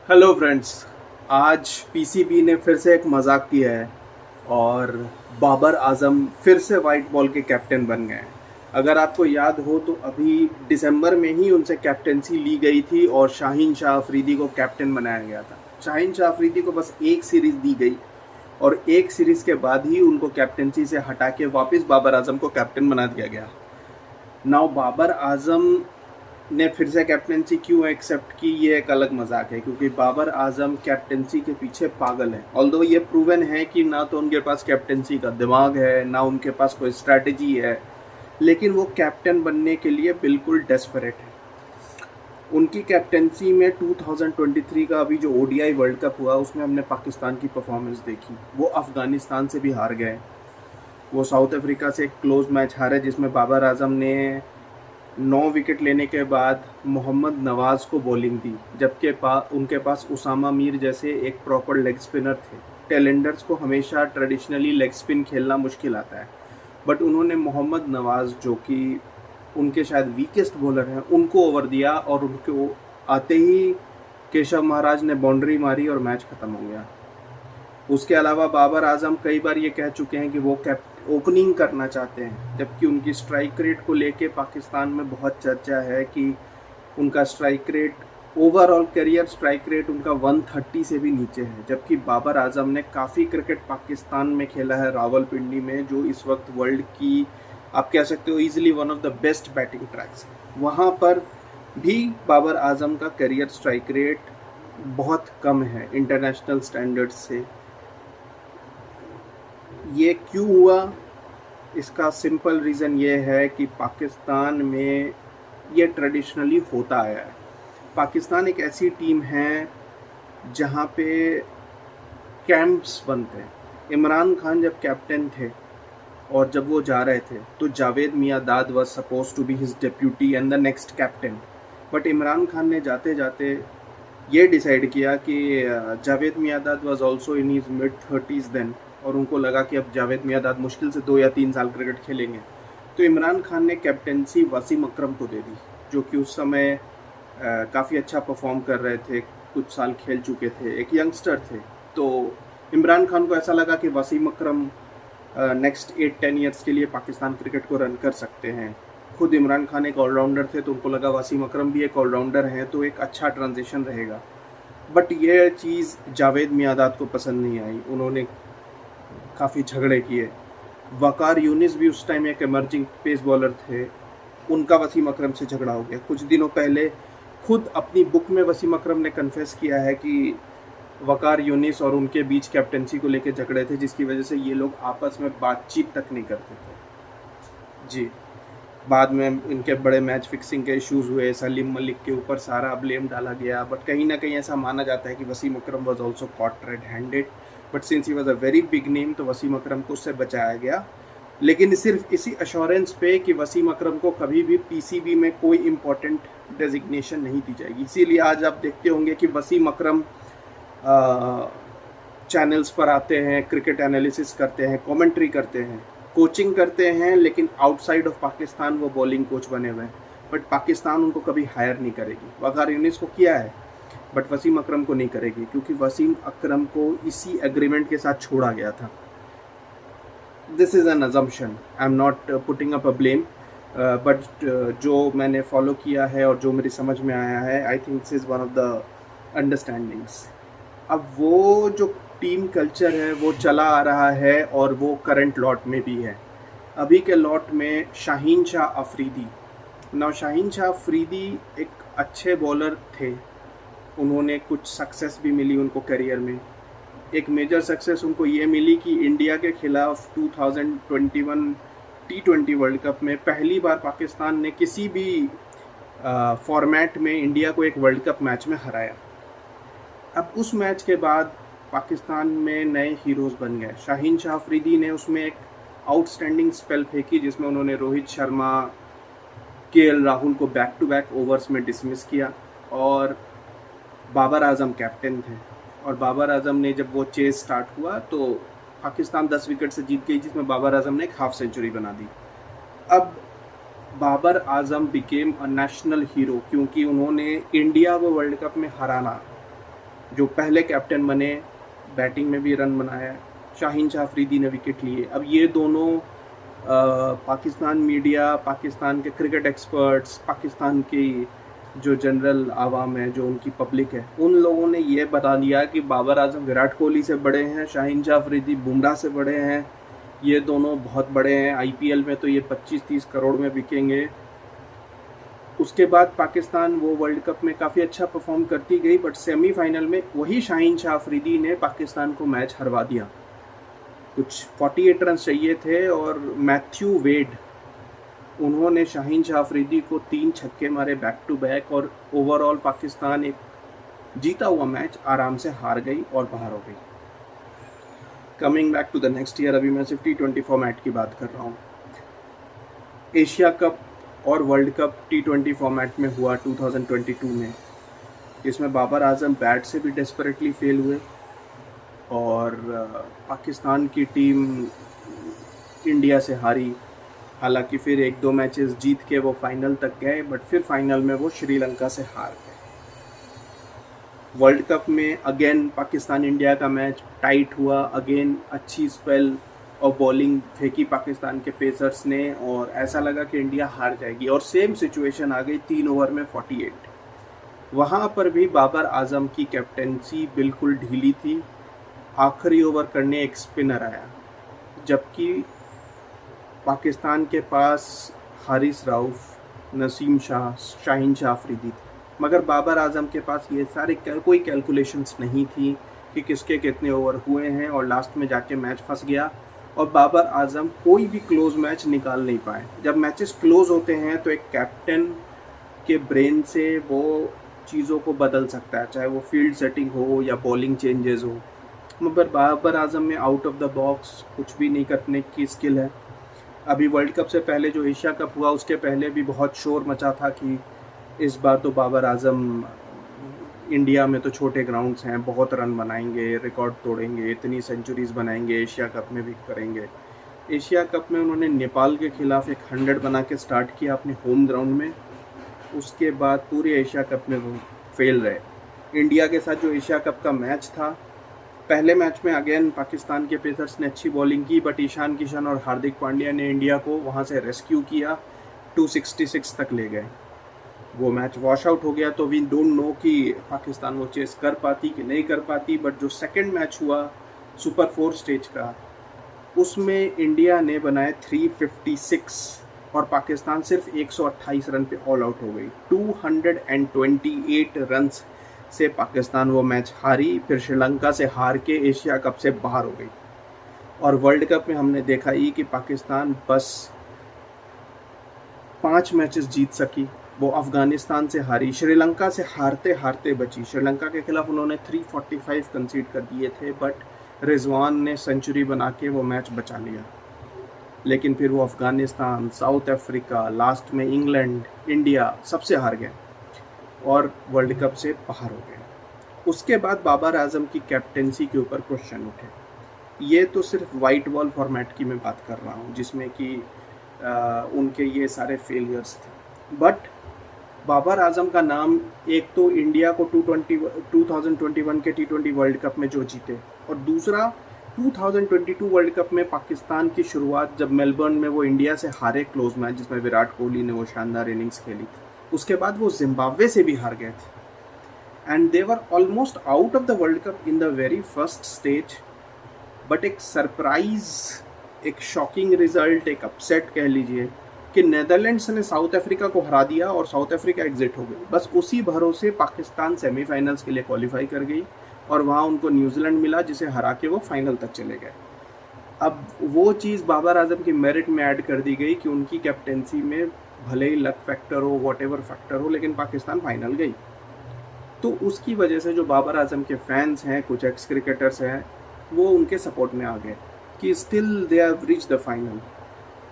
Hello friends. आज PCB ने फिर से एक मजाक किया है और बाबर आजम फिर से वाइट बॉल के कैप्टन बन गए हैं। अगर आपको याद हो तो अभी दिसंबर में ही उनसे कैप्टनसी ली गई थी और शाहीन शाह अफरीदी को कैप्टन बनाया गया था। शाहीन शाह अफरीदी को बस एक सीरीज दी गई और एक सीरीज के बाद ही उनको कैप्टनसी से हटा के वापस बाबर आजम को कैप्टन बना दिया गया। नाउ बाबर आजम ने फिर से कैप्टनसी क्यों एक्सेप्ट की, ये एक अलग मजाक है, क्योंकि बाबर आजम कैप्टनसी के पीछे पागल है। ऑल्दो ये प्रूवन है कि ना तो उनके पास कैप्टनसी का दिमाग है, ना उनके पास कोई स्ट्रैटेजी है, लेकिन वो कैप्टन बनने के लिए बिल्कुल डेस्परेट है। उनकी कैप्टनसी में 2023 का अभी जो ओडीआई वर्ल्ड कप हुआ उसमें हमने पाकिस्तान की परफॉर्मेंस देखी। वो अफ़गानिस्तान से भी हार गए, वो साउथ अफ्रीका से एक क्लोज मैच हारे जिसमें बाबर आजम ने 9 विकेट लेने के बाद मोहम्मद नवाज को बॉलिंग दी, जबकि उनके पास उसामा मीर जैसे एक प्रॉपर लेग स्पिनर थे। टेलेंडर्स को हमेशा ट्रेडिशनली लेग स्पिन खेलना मुश्किल आता है, बट उन्होंने मोहम्मद नवाज जो कि उनके शायद वीकेस्ट बॉलर हैं उनको ओवर दिया और उनको आते ही केशव महाराज ने बाउंड्री मारी और मैच ख़त्म हो गया। उसके अलावा बाबर आजम कई बार ये कह चुके हैं कि वो ओपनिंग करना चाहते हैं, जबकि उनकी स्ट्राइक रेट को लेके पाकिस्तान में बहुत चर्चा है कि उनका strike rate, overall career strike rate उनका 130 से भी नीचे है। जबकि बाबर आजम ने काफ़ी क्रिकेट पाकिस्तान में खेला है, रावलपिंडी में, जो इस वक्त वर्ल्ड की आप कह सकते हो easily one of the best batting tracks. वहाँ पर भी बाबर आजम का करियर स्ट्राइक रेट बहुत कम है इंटरनेशनल स्टैंडर्ड से। ये क्यों हुआ, इसका सिंपल रीज़न ये है कि पाकिस्तान में ये ट्रेडिशनली होता आया है। पाकिस्तान एक ऐसी टीम है जहाँ पे कैंप्स बनते हैं। इमरान खान जब कैप्टन थे और जब वो जा रहे थे तो Javed Miandad was suppose to be his deputy and the next captain, but Imran Khan ने जाते जाते ये डिसाइड किया कि Javed Miandad was also in his mid 30s then, और उनको लगा कि अब जावेद मियांदाद मुश्किल से 2 या 3 साल क्रिकेट खेलेंगे, तो इमरान खान ने कैप्टनसी वसीम अकरम को दे दी, जो कि उस समय काफ़ी अच्छा परफॉर्म कर रहे थे, कुछ साल खेल चुके थे, एक यंगस्टर थे। तो इमरान खान को ऐसा लगा कि वसीम अकरम नेक्स्ट 8-10 ईयर्स के लिए पाकिस्तान क्रिकेट को रन कर सकते हैं। खुद इमरान खान एक ऑलराउंडर थे, तो उनको लगा वसीम अकरम भी एक ऑलराउंडर हैं, तो एक अच्छा ट्रांजिशन रहेगा। बट ये चीज़ जावेद मियांदाद को पसंद नहीं आई, उन्होंने काफ़ी झगड़े किए। वकार यूनिस भी उस टाइम एक एमर्जिंग पेस बॉलर थे, उनका वसीम अकरम से झगड़ा हो गया। कुछ दिनों पहले खुद अपनी बुक में वसीम अकरम ने कन्फेस किया है कि वकार यूनिस और उनके बीच कैप्टनसी को लेकर झगड़े थे, जिसकी वजह से ये लोग आपस में बातचीत तक नहीं करते थे। जी, बाद में इनके बड़े मैच फिक्सिंग के इश्यूज़ हुए, सलीम मलिक के ऊपर सारा ब्लेम डाला गया, बट कहीं ना कहीं ऐसा माना जाता है कि Wasim Akram was also caught red handed, but since he was a very big name तो वसीम अकरम को उससे बचाया गया। लेकिन सिर्फ इसी अश्योरेंस पे कि वसीम अकरम को कभी भी पीसीबी में कोई इम्पोर्टेंट डेजिग्नेशन नहीं दी जाएगी। इसीलिए आज आप देखते होंगे कि वसीम अकरम चैनल्स पर आते हैं, क्रिकेट एनालिसिस करते हैं, कमेंट्री करते हैं, कोचिंग करते हैं, लेकिन आउटसाइड ऑफ पाकिस्तान वो बॉलिंग कोच बने हुए हैं, बट पाकिस्तान उनको कभी हायर नहीं करेगी। वकार यूनिस को किया है बट वसीम अकरम को नहीं करेगी, क्योंकि वसीम अकरम को इसी एग्रीमेंट के साथ छोड़ा गया था। This is an assumption, I am not putting up a blame, but जो मैंने फॉलो किया है और जो मेरी समझ में आया है, I think this is one of the understandings. अब वो जो टीम कल्चर है वो चला आ रहा है और वो करंट लॉट में भी है। अभी के लॉट में शाहीन शाह अफरीदी, ना शाहीन शाह अफरीदी एक अच्छे बॉलर थे, उन्होंने कुछ सक्सेस भी मिली उनको करियर में। एक मेजर सक्सेस उनको ये मिली कि इंडिया के खिलाफ 2021 T20 वर्ल्ड कप में पहली बार पाकिस्तान ने किसी भी फॉर्मेट में इंडिया को एक वर्ल्ड कप मैच में हराया। अब उस मैच के बाद पाकिस्तान में नए हीरोज़ बन गए। शाहीन शाह अफरीदी ने उसमें एक आउटस्टैंडिंग स्पेल फेंकी जिसमें उन्होंने रोहित शर्मा, केएल राहुल को बैक टू बैक ओवर्स में डिसमिस किया, और बाबर आजम कैप्टन थे, और बाबर आजम ने जब वो चेस स्टार्ट हुआ तो पाकिस्तान 10 विकेट से जीत गई, जिसमें बाबर आजम ने एक हाफ सेंचुरी बना दी। अब Babar Azam became a national hero क्योंकि उन्होंने इंडिया को वर्ल्ड कप में हराना जो पहले कैप्टन बने, बैटिंग में भी रन बनाया। शाहीन शाह अफरीदी ने विकेट लिए। अब ये दोनों पाकिस्तान मीडिया, पाकिस्तान के क्रिकेट एक्सपर्ट्स, पाकिस्तान की जो जनरल आवाम है, जो उनकी पब्लिक है, उन लोगों ने ये बता दिया कि बाबर आजम विराट कोहली से बड़े हैं, शाहीन शाह अफरीदी बुमराह से बड़े हैं, ये दोनों बहुत बड़े हैं, आईपीएल में तो ये 25-30 करोड़ में बिकेंगे। उसके बाद पाकिस्तान वो वर्ल्ड कप में काफ़ी अच्छा परफॉर्म करती गई, बट सेमीफाइनल में वही शाहीन शाह अफरीदी ने पाकिस्तान को मैच हरवा दिया। कुछ 48 रन चाहिए थे और मैथ्यू वेड, उन्होंने शाहीन शाह अफरीदी को 3 छक्के मारे बैक टू बैक, और ओवरऑल पाकिस्तान एक जीता हुआ मैच आराम से हार गई और बाहर हो गई। Coming back to the next year, अभी मैं सिर्फ T20 फॉर्मेट की बात कर रहा हूँ। एशिया कप और वर्ल्ड कप T20 फॉर्मेट में हुआ 2022 में, जिसमें बाबर आजम बैट से भी डेस्परेटली फेल हुए और पाकिस्तान की टीम इंडिया से हारी। हालांकि फिर 1-2 मैचेस जीत के वो फाइनल तक गए, बट फिर फाइनल में वो श्रीलंका से हार गए। वर्ल्ड कप में अगेन पाकिस्तान इंडिया का मैच टाइट हुआ, अगेन अच्छी स्पेल और बॉलिंग फेंकी पाकिस्तान के पेसर्स ने, और ऐसा लगा कि इंडिया हार जाएगी, और सेम सिचुएशन आ गई 3 ओवर में 48। वहाँ पर भी बाबर आजम की कैप्टेंसी बिल्कुल ढीली थी। आखिरी ओवर करने एक स्पिनर आया, जबकि पाकिस्तान के पास हारिस राउफ, नसीम शाह, शाहीन शाह अफरीदी थे, मगर बाबर आजम के पास ये सारे कोई कैलकुलेशंस नहीं थी कि किसके कितने ओवर हुए हैं, और लास्ट में जाके मैच फंस गया और बाबर आजम कोई भी क्लोज मैच निकाल नहीं पाए। जब मैचेस क्लोज होते हैं तो एक कैप्टन के ब्रेन से वो चीज़ों को बदल सकता है, चाहे वो फील्ड सेटिंग हो या बॉलिंग चेंजेस हो, मगर बाबर आजम में आउट ऑफ द बॉक्स कुछ भी नहीं करने की स्किल है। अभी वर्ल्ड कप से पहले जो एशिया कप हुआ, उसके पहले भी बहुत शोर मचा था कि इस बार तो बाबर आजम, इंडिया में तो छोटे ग्राउंड्स हैं, बहुत रन बनाएंगे, रिकॉर्ड तोड़ेंगे, इतनी सेंचुरीज बनाएंगे, एशिया कप में भी करेंगे। एशिया कप में उन्होंने नेपाल के खिलाफ एक 100 बना के स्टार्ट किया अपने होम ग्राउंड में, उसके बाद पूरे एशिया कप में वो फेल रहे। इंडिया के साथ जो एशिया कप का मैच था, पहले मैच में अगेन पाकिस्तान के पेसर्स ने अच्छी बॉलिंग की, बट ईशान किशन और हार्दिक पांड्या ने इंडिया को वहाँ से रेस्क्यू किया, 266 तक ले गए। वो मैच वॉश आउट हो गया, तो वी डोंट नो कि पाकिस्तान वो चेस कर पाती कि नहीं कर पाती। बट जो सेकंड मैच हुआ सुपर 4 स्टेज का, उसमें इंडिया ने बनाए 356 और पाकिस्तान सिर्फ 128 रन पे ऑल आउट हो गई। 228 रन से पाकिस्तान वो मैच हारी, फिर श्रीलंका से हार के एशिया कप से बाहर हो गई। और वर्ल्ड कप में हमने देखा ही कि पाकिस्तान बस 5 मैचेस जीत सकी, वो अफ़गानिस्तान से हारी, श्रीलंका से हारते हारते बची। श्रीलंका के खिलाफ उन्होंने 345 कंसीड कर दिए थे, बट रिजवान ने सेंचुरी बना के वो मैच बचा लिया। लेकिन फिर वो अफ़गानिस्तान, साउथ अफ्रीका, लास्ट में इंग्लैंड, इंडिया सबसे हार गए और वर्ल्ड कप से बाहर हो गए। उसके बाद बाबर आजम की कैप्टेंसी के ऊपर क्वेश्चन उठे। ये तो सिर्फ वाइट बॉल फॉर्मेट की मैं बात कर रहा हूँ, जिसमें कि उनके ये सारे फेलियर्स थे। बट बाबर आजम का नाम एक तो इंडिया को 2021 के T20 वर्ल्ड कप में जो जीते, और दूसरा 2022 वर्ल्ड कप में पाकिस्तान की शुरुआत जब मेलबर्न में वो इंडिया से हारे क्लोज मैच, जिसमें विराट कोहली ने वो शानदार इनिंग्स खेली थी, उसके बाद वो जिम्बाब्वे से भी हार गए थे and they were almost out of the world cup in the very first stage. But एक सरप्राइज, एक शॉकिंग रिजल्ट, एक अपसेट कह लीजिए कि नेदरलैंड्स ने साउथ अफ्रीका को हरा दिया और साउथ अफ्रीका एग्जिट हो गई। बस उसी भरोसे पाकिस्तान सेमीफाइनल्स के लिए क्वालिफाई कर गई और वहाँ उनको न्यूजीलैंड मिला, जिसे हरा के वो फाइनल तक चले गए। अब वो चीज़ बाबर आजम की मेरिट में ऐड कर दी गई कि उनकी कैप्टेंसी में भले ही लक फैक्टर हो, वॉटेवर फैक्टर हो, लेकिन पाकिस्तान फाइनल गई। तो उसकी वजह से जो बाबर आजम के फैंस हैं, कुछ एक्स क्रिकेटर्स हैं, वो उनके सपोर्ट में आ गए कि still they have reach the final.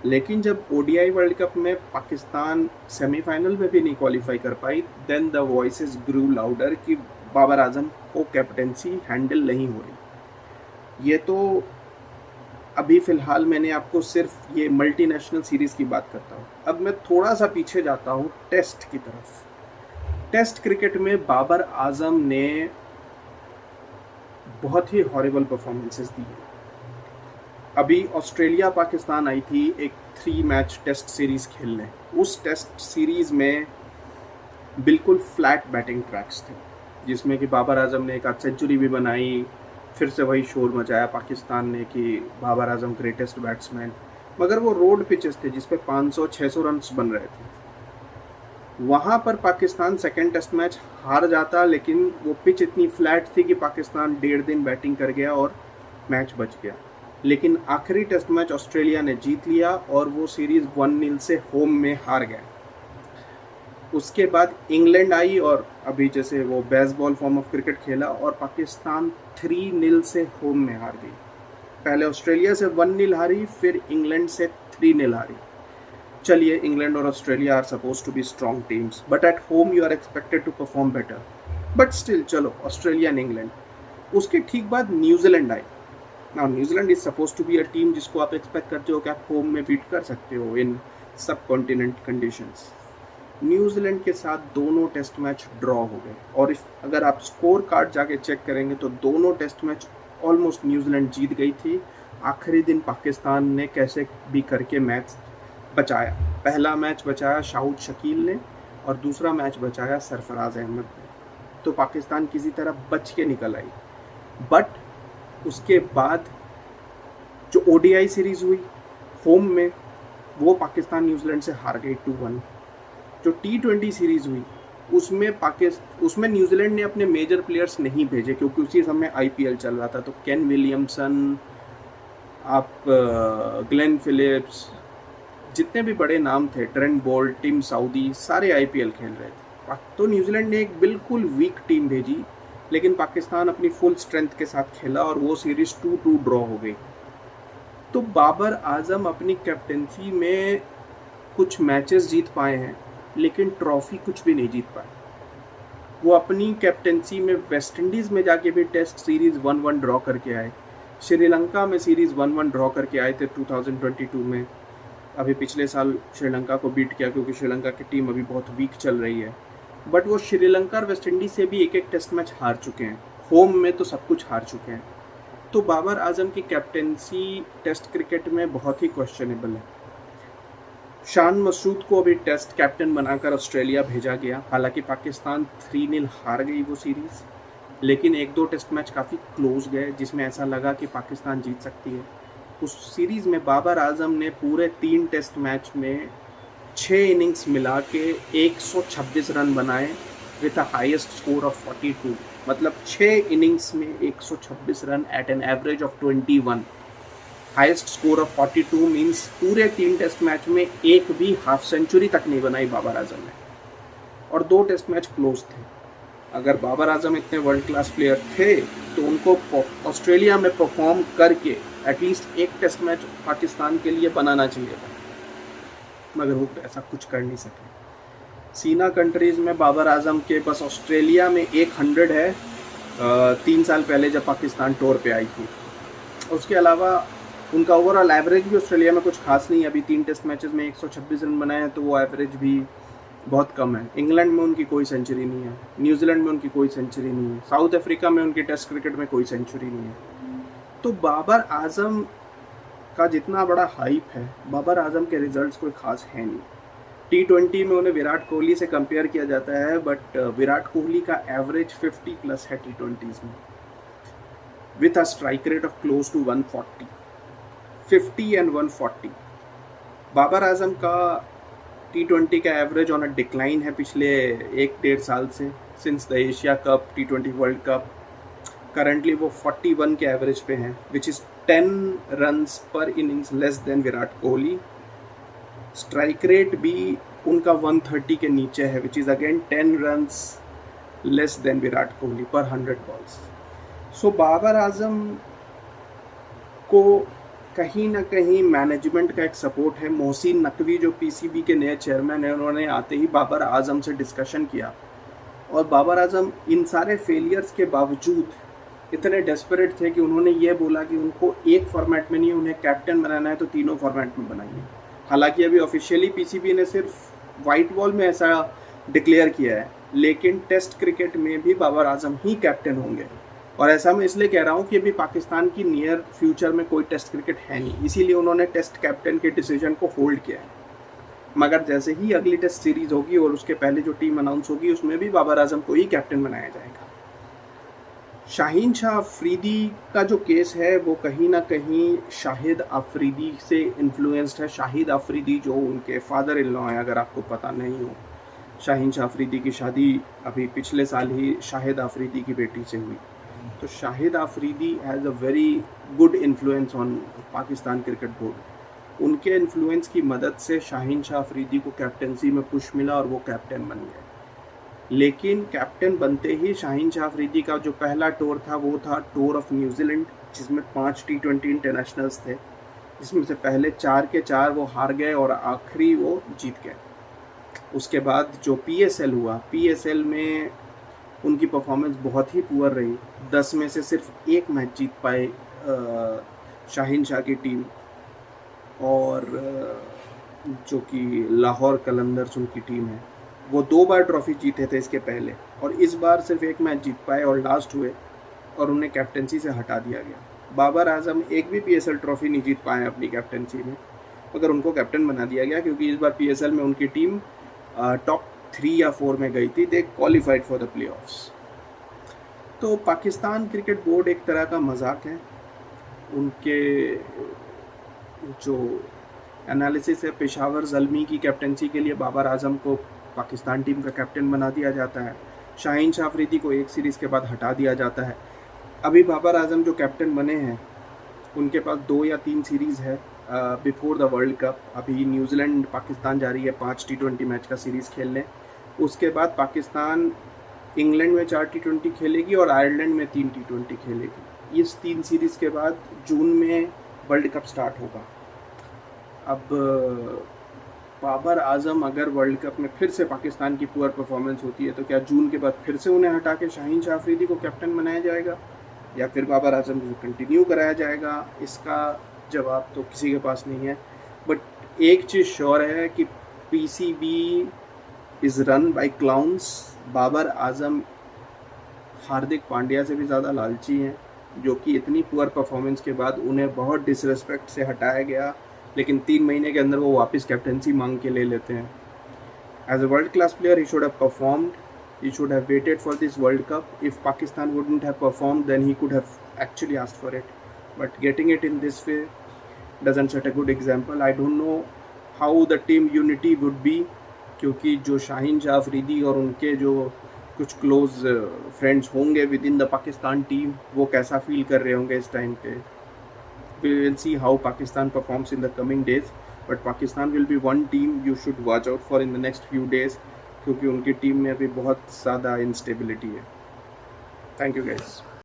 लेकिन जब ODI वर्ल्ड कप में पाकिस्तान सेमीफाइनल में भी नहीं क्वालिफाई कर पाई, then the voices grew louder कि बाबर आजम को कैप्टेंसी हैंडल नहीं हो रही। ये तो अभी फ़िलहाल मैंने आपको सिर्फ ये मल्टीनेशनल सीरीज़ की बात करता हूँ। अब मैं थोड़ा सा पीछे जाता हूँ टेस्ट की तरफ। टेस्ट क्रिकेट में बाबर आजम ने बहुत ही हॉरिबल परफॉर्मेंसेस दी है। अभी ऑस्ट्रेलिया पाकिस्तान आई थी एक 3 मैच टेस्ट सीरीज़ खेलने। उस टेस्ट सीरीज़ में बिल्कुल फ्लैट बैटिंग ट्रैक्स थे, जिसमें कि बाबर आजम ने एक आध सेंचुरी भी बनाई। फिर से वही शोर मचाया पाकिस्तान ने कि बाबर आजम ग्रेटेस्ट बैट्समैन, मगर वो रोड पिचेस थे जिस पे 500-600 रन्स बन रहे थे। वहाँ पर पाकिस्तान सेकेंड टेस्ट मैच हार जाता, लेकिन वो पिच इतनी फ्लैट थी कि पाकिस्तान 1.5 दिन बैटिंग कर गया और मैच बच गया। लेकिन आखिरी टेस्ट मैच ऑस्ट्रेलिया ने जीत लिया और वो सीरीज़ 1-0 से होम में हार गए। उसके बाद इंग्लैंड आई और अभी जैसे वो बेसबॉल फॉर्म ऑफ क्रिकेट खेला और पाकिस्तान 3-0 से होम में हार गई। पहले ऑस्ट्रेलिया से 1-0 हारी, फिर इंग्लैंड से 3-0 हारी। चलिए, इंग्लैंड और Australia are suppose to be strong teams, but at home you are expected to perform better, but still चलो ऑस्ट्रेलिया एंड इंग्लैंड। उसके ठीक बाद न्यूजीलैंड आई। Now New Zealand is suppose to be a team जिसको आप expect करते हो कि आप होम में बीट कर सकते हो इन सब कॉन्टिनेंट कंडीशंस। न्यूजीलैंड के साथ दोनों टेस्ट मैच ड्रॉ हो गए और अगर आप स्कोर कार्ड जाके चेक करेंगे तो दोनों टेस्ट मैच ऑलमोस्ट न्यूजीलैंड जीत गई थी। आखिरी दिन पाकिस्तान ने कैसे भी करके मैच बचाया। पहला मैच बचाया शाहिद शकील ने और दूसरा मैच बचाया सरफराज अहमद ने, तो पाकिस्तान किसी तरह बच के निकल आई। बट उसके बाद जो ओडीआई सीरीज़ हुई होम में, वो पाकिस्तान न्यूजीलैंड से हार गई 2-1। जो T20 सीरीज़ हुई उसमें न्यूजीलैंड ने अपने मेजर प्लेयर्स नहीं भेजे, क्योंकि उसी समय IPL चल रहा था। तो केन विलियमसन, आप ग्लेन फिलिप्स, जितने भी बड़े नाम थे, ट्रेंट बोल्ट, टिम साउदी, सारे IPL खेल रहे थे। तो न्यूजीलैंड ने एक बिल्कुल वीक टीम भेजी, लेकिन पाकिस्तान अपनी फुल स्ट्रेंथ के साथ खेला और वो सीरीज़ 2-2 ड्रॉ हो गई। तो बाबर आजम अपनी कैप्टेंसी में कुछ मैचेस जीत पाए हैं, लेकिन ट्रॉफी कुछ भी नहीं जीत पाए। वो अपनी कैप्टेंसी में वेस्ट इंडीज़ में जाके भी टेस्ट सीरीज़ 1-1 ड्रॉ करके आए, श्रीलंका में सीरीज़ 1-1 ड्रॉ करके आए थे 2022 में। अभी पिछले साल श्रीलंका को बीट किया, क्योंकि श्रीलंका की टीम अभी बहुत वीक चल रही है। बट वो श्रीलंका और वेस्ट इंडीज़ से भी एक एक टेस्ट मैच हार चुके हैं, होम में तो सब कुछ हार चुके हैं। तो बाबर आजम की कैप्टेंसी टेस्ट क्रिकेट में बहुत ही क्वेश्चनेबल है। शान मसूद को अभी टेस्ट कैप्टन बनाकर ऑस्ट्रेलिया भेजा गया। हालांकि पाकिस्तान 3-0 हार गई वो सीरीज़, लेकिन 1-2 टेस्ट मैच काफ़ी क्लोज गए जिसमें ऐसा लगा कि पाकिस्तान जीत सकती है। उस सीरीज़ में बाबर आजम ने पूरे 3 टेस्ट मैच में 6 इनिंग्स मिला के 126 रन बनाए with a highest score of 42। मतलब 6 इनिंग्स में 126 run at an average of 21। Highest score of 42 means पूरे 3 टेस्ट मैच में एक भी हाफ सेंचुरी तक नहीं बनाई बाबर आजम ने, और 2 टेस्ट मैच क्लोज थे। अगर बाबर आजम इतने वर्ल्ड क्लास प्लेयर थे तो उनको ऑस्ट्रेलिया में परफॉर्म करके एटलीस्ट एक टेस्ट मैच पाकिस्तान के लिए बनाना चाहिए था, मगर वो ऐसा कुछ कर नहीं सके। सीना कंट्रीज़ में बाबर आजम के बस ऑस्ट्रेलिया में 100 है 3 साल पहले जब पाकिस्तान टूर पे आई थी। उसके अलावा उनका ओवरऑल एवरेज भी ऑस्ट्रेलिया में कुछ खास नहीं है। अभी 3 टेस्ट मैचेस में 126 रन बनाए हैं, तो वो एवरेज भी बहुत कम है। इंग्लैंड में उनकी कोई सेंचुरी नहीं है, न्यूजीलैंड में उनकी कोई सेंचुरी नहीं है, साउथ अफ्रीका में उनकी टेस्ट क्रिकेट में कोई सेंचुरी नहीं है। तो बाबर आजम का जितना बड़ा हाइप है, बाबर आजम के रिजल्ट्स कोई खास है नहीं। T20 में उन्हें विराट कोहली से कंपेयर किया जाता है, बट विराट कोहली का एवरेज 50+ है T20s में, with a strike rate of close to 140, 50 and 140। Babar Azam का T20 का एवरेज ऑन अ डिक्लाइन है पिछले 1-1.5 साल से, since the Asia cup, T20 world cup. Currently वो 41 के एवरेज पे हैं, विच इज़ 10 रन्स पर innings less than Virat Kohli. Strike rate भी उनका 130 के नीचे है, which is again 10 runs less than Virat Kohli पर 100 बॉल्स। सो बाबर आजम को कहीं ना कहीं मैनेजमेंट का एक सपोर्ट है। मोहसिन नकवी जो PCB के नए चेयरमैन हैं, उन्होंने आते ही बाबर आजम से डिस्कशन किया, और बाबर आजम इन सारे फेलियर्स के बावजूद इतने डेस्परेट थे कि उन्होंने ये बोला कि उनको एक फॉर्मेट में नहीं, उन्हें कैप्टन बनाना है तो तीनों फॉर्मेट में बनाइए। हालांकि अभी ऑफिशियली PCB ने सिर्फ वाइट बॉल में ऐसा डिक्लेयर किया है, लेकिन टेस्ट क्रिकेट में भी बाबर आजम ही कैप्टन होंगे। और ऐसा मैं इसलिए कह रहा हूँ कि अभी पाकिस्तान की नियर फ्यूचर में कोई टेस्ट क्रिकेट है नहीं, इसीलिए उन्होंने टेस्ट कैप्टन के डिसीजन को होल्ड किया है। मगर जैसे ही अगली टेस्ट सीरीज होगी और उसके पहले जो टीम अनाउंस होगी उसमें भी बाबर आजम को ही कैप्टन बनाया जाएगा। शाहीन शाह अफरीदी का जो केस है वो कहीं ना कहीं शाहिद अफरीदी से इन्फ्लुएंस्ड है। शाहिद अफरीदी जो उनके फादर इन लॉ हैं, अगर आपको पता नहीं हो, शाहीन शाह अफरीदी की शादी अभी पिछले साल ही शाहिद अफरीदी की बेटी से हुई। तो Shahid Afridi has a very good influence on Pakistan cricket board. उनके इन्फ्लुएंस की मदद से शाहीन शाह अफरीदी को कैप्टनसी में पुश मिला और वो कैप्टन बन गए। लेकिन कैप्टन बनते ही शाहीन शाह अफरीदी का जो पहला टूर था वो था टूर ऑफ न्यूजीलैंड, जिसमें 5 T20 इंटरनेशनल्स थे, जिसमें से पहले 4 के 4 वो हार गए और आखिरी वो जीत गए। उसके बाद जो PSL हुआ, PSL में उनकी परफॉर्मेंस बहुत ही पुअर रही। 10 में से सिर्फ 1 मैच जीत पाए शाहीन शाह की टीम, और जो कि लाहौर कलंदर्स उनकी टीम है, वो 2 बार ट्रॉफी जीते थे इसके पहले, और इस बार सिर्फ 1 मैच जीत पाए और लास्ट हुए और उन्हें कैप्टनसी से हटा दिया गया। बाबर आजम एक भी PSL ट्रॉफी नहीं जीत पाए अपनी कैप्टनसी में, मगर उनको कैप्टन बना दिया गया क्योंकि इस बार PSL में उनकी टीम टॉप 3 या 4 में गई थी। दे क्वालिफाइड फॉर द प्लेऑफ्स। तो पाकिस्तान क्रिकेट बोर्ड एक तरह का मजाक है। उनके जो एनालिसिस है, पेशावर ज़ल्मी की कैप्टनसी के लिए बाबर आजम को पाकिस्तान टीम का कैप्टन बना दिया जाता है, शाहीन शाह अफरीदी को एक सीरीज़ के बाद हटा दिया जाता है। अभी बाबर आजम जो कैप्टन बने हैं उनके पास 2 या 3 सीरीज़ है बिफोर द वर्ल्ड कप। अभी न्यूजीलैंड पाकिस्तान जा रही है 5 T20 मैच का सीरीज़ खेलने। उसके बाद पाकिस्तान इंग्लैंड में 4 T20 खेलेगी और आयरलैंड में 3 T20 खेलेगी। इस 3 सीरीज़ के बाद जून में वर्ल्ड कप स्टार्ट होगा। अब बाबर आजम अगर वर्ल्ड कप में फिर से पाकिस्तान की पुअर परफॉर्मेंस होती है तो क्या जून के बाद फिर से उन्हें हटा के शाहीन शाह अफरीदी को कैप्टन बनाया जाएगा या फिर बाबर आजम को कंटिन्यू कराया जाएगा? इसका जवाब तो किसी के पास नहीं है। बट एक चीज़ श्योर है कि PCB is run by clowns. Babar Azam Hardik Pandya से भी ज़्यादा लालची हैं, जो कि इतनी पुअर परफॉर्मेंस के बाद उन्हें बहुत डिसरेस्पेक्ट से हटाया गया, लेकिन 3 महीने के अंदर वो वापस कैप्टनसी मांग के ले लेते हैं। As a world class player he should have performed, he should have waited for this World Cup. If Pakistan wouldn't have performed, then he could have actually asked for it. But getting it in this way doesn't set a good example. I don't know how the team unity would be, क्योंकि जो शाहीन शाह अफरीदी और उनके जो कुछ close friends होंगे with in the Pakistan team, वो कैसा feel कर रहे होंगे इस टाइम पे। We will see how Pakistan performs in the coming days. But Pakistan will be one team you should watch out for in the next few days, क्योंकि उनकी team में अभी बहुत ज़्यादा इंस्टेबिलिटी है। Thank you guys.